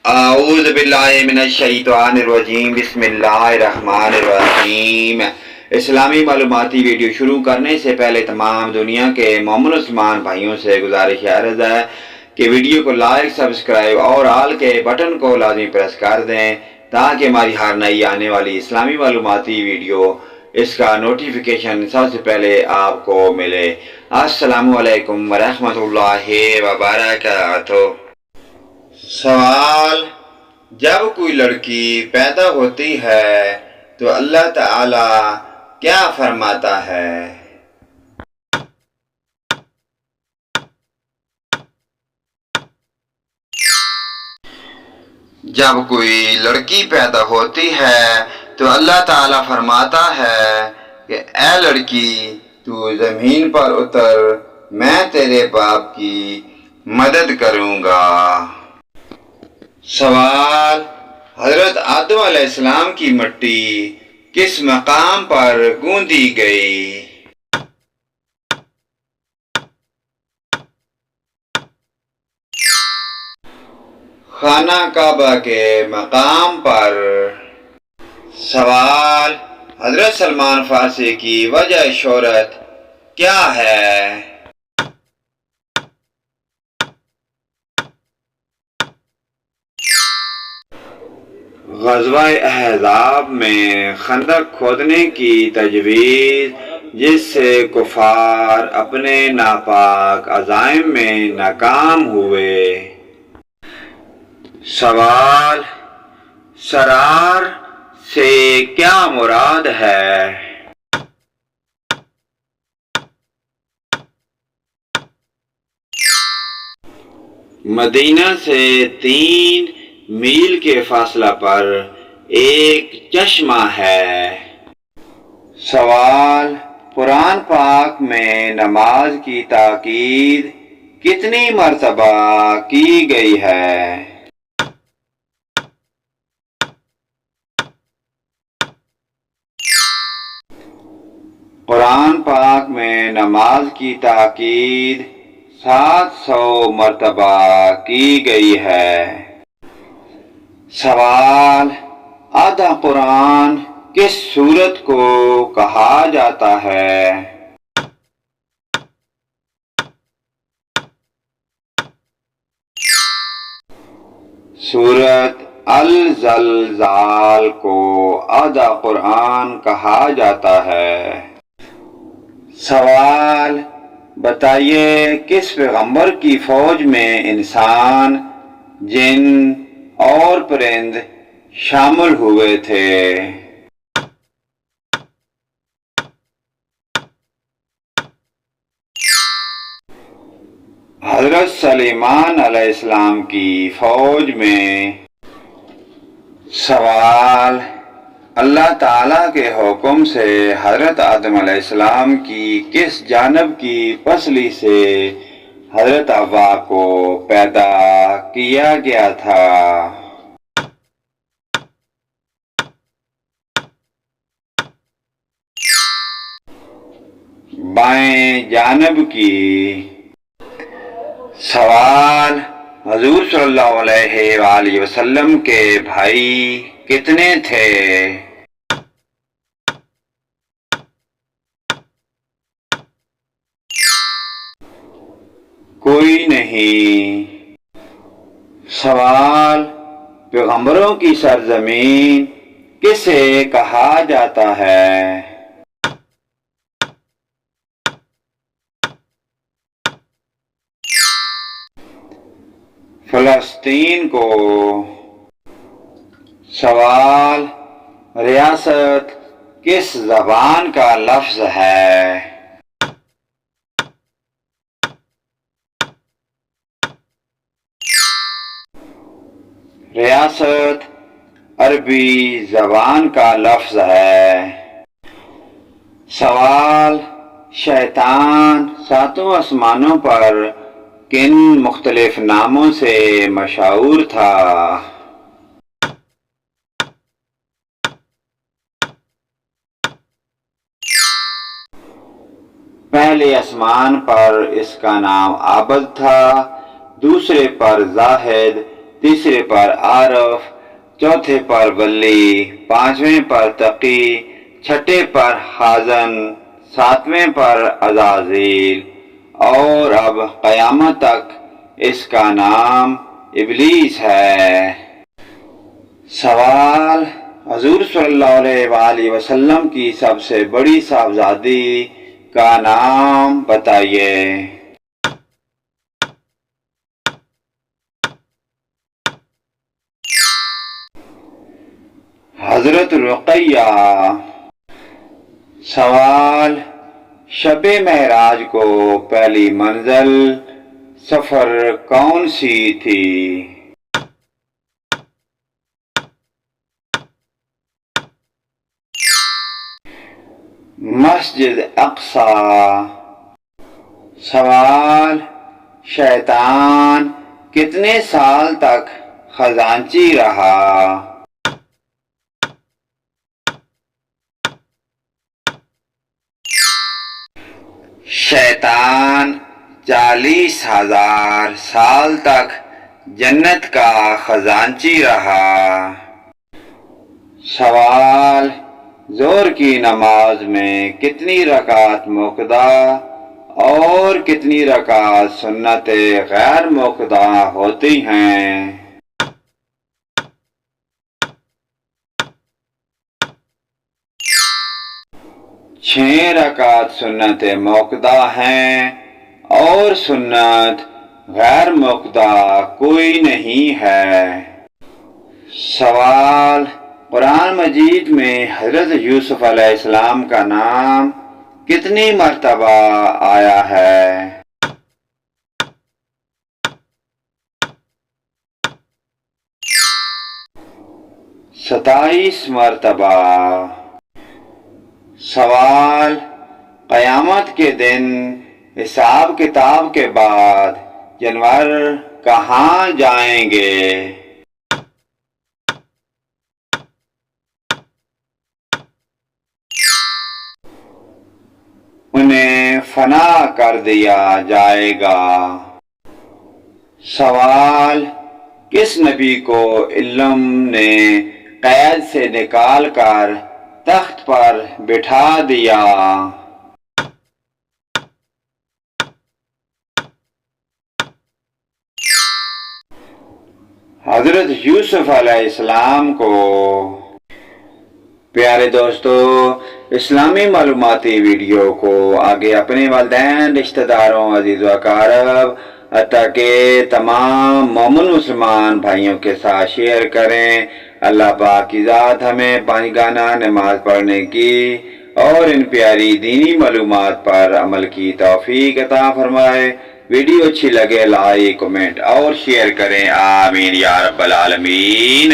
اعوذ باللہ من الشیطان الرجیم بسم اللہ الرحمن الرحیم۔ اسلامی معلوماتی ویڈیو شروع کرنے سے پہلے تمام دنیا کے مومن عثمان بھائیوں سے گزارش عرض ہے کہ ویڈیو کو لائک، سبسکرائب اور آل کے بٹن کو لازمی پریس کر دیں تاکہ ہماری ہر نئی آنے والی اسلامی معلوماتی ویڈیو اس کا نوٹیفیکیشن سب سے پہلے آپ کو ملے۔ السلام علیکم ورحمۃ اللہ وبرکاتہ۔ سوال: جب کوئی لڑکی پیدا ہوتی ہے تو اللہ تعالی کیا فرماتا ہے؟ جب کوئی لڑکی پیدا ہوتی ہے تو اللہ تعالی فرماتا ہے کہ اے لڑکی تو زمین پر اتر، میں تیرے باپ کی مدد کروں گا۔ سوال: حضرت آدم علیہ السلام کی مٹی کس مقام پر گوندی گئی؟ خانہ کعبہ کے مقام پر۔ سوال: حضرت سلمان فارسی کی وجہ شہرت کیا ہے؟ غزوہ احزاب میں خندق کھودنے کی تجویز جس سے کفار اپنے ناپاک عزائم میں ناکام ہوئے۔ سوال: سرار سے کیا مراد ہے؟ مدینہ سے 3 میل کے فاصلہ پر ایک چشمہ ہے۔ سوال: قرآن پاک میں نماز کی تاکید کتنی مرتبہ کی گئی ہے؟ قرآن پاک میں نماز کی تاکید 700 مرتبہ کی گئی ہے۔ سوال: آدھا قرآن کس سورت کو کہا جاتا ہے؟ سورت الزلزال کو آدھا قرآن کہا جاتا ہے۔ سوال: بتائیے کس پیغمبر کی فوج میں انسان، جن اور پرند شامل ہوئے تھے؟ حضرت سلیمان علیہ السلام کی فوج میں۔ سوال: اللہ تعالیٰ کے حکم سے حضرت آدم علیہ السلام کی کس جانب کی پسلی سے حضرت حوا کو پیدا کیا گیا تھا؟ بائیں جانب کی۔ سوال: حضور صلی اللہ علیہ وآلہ وسلم کے بھائی کتنے تھے؟ کوئی نہیں۔ سوال: پیغمبروں کی سرزمین کسے کہا جاتا ہے؟ فلسطین کو۔ سوال: ریاست کس زبان کا لفظ ہے؟ ریاست عربی زبان کا لفظ ہے۔ سوال: شیطان 7 آسمانوں پر کن مختلف ناموں سے مشہور تھا؟ پہلے آسمان پر اس کا نام عابد تھا، دوسرے پر زاہد، تیسرے پر عارف، چوتھے پر ولی، پانچویں پر تقی، چھٹے پر حازن، ساتویں پر عزازیل، اور اب قیامت تک اس کا نام ابلیس ہے۔ سوال: حضور صلی اللہ علیہ وآلہ وسلم کی سب سے بڑی صاحبزادی کا نام بتائیے۔ حضرت رقیہ۔ سوال: شب معراج کو پہلی منزل سفر کون سی تھی؟ مسجد اقصی۔ سوال: شیطان کتنے سال تک خزانچی رہا؟ شیطان 40,000 سال تک جنت کا خزانچی رہا۔ سوال: ظہر کی نماز میں کتنی رکعت موقدہ اور کتنی رکعت سنت غیر موقدہ ہوتی ہیں؟ 6 رکعت سنت موقدہ ہیں اور سنت غیر موقدہ کوئی نہیں ہے۔ سوال: قرآن مجید میں حضرت یوسف علیہ السلام کا نام کتنی مرتبہ آیا ہے؟ 27 مرتبہ۔ سوال: قیامت کے دن حساب کتاب کے بعد جانور کہاں جائیں گے؟ انہیں فنا کر دیا جائے گا۔ سوال: کس نبی کو علم نے قید سے نکال کر تخت پر بٹھا دیا؟ حضرت یوسف علیہ السلام کو۔ پیارے دوستو، اسلامی معلوماتی ویڈیو کو آگے اپنے والدین، رشتہ داروں، عزیز و اقارب، حتیٰ کہ تمام مومن مسلمان بھائیوں کے ساتھ شیئر کریں۔ اللہ پاک کی ذات ہمیں پانچگانہ نماز پڑھنے کی اور ان پیاری دینی معلومات پر عمل کی توفیق عطا فرمائے۔ ویڈیو اچھی لگے لائک، کمنٹ اور شیئر کریں، آمین یا رب العالمین۔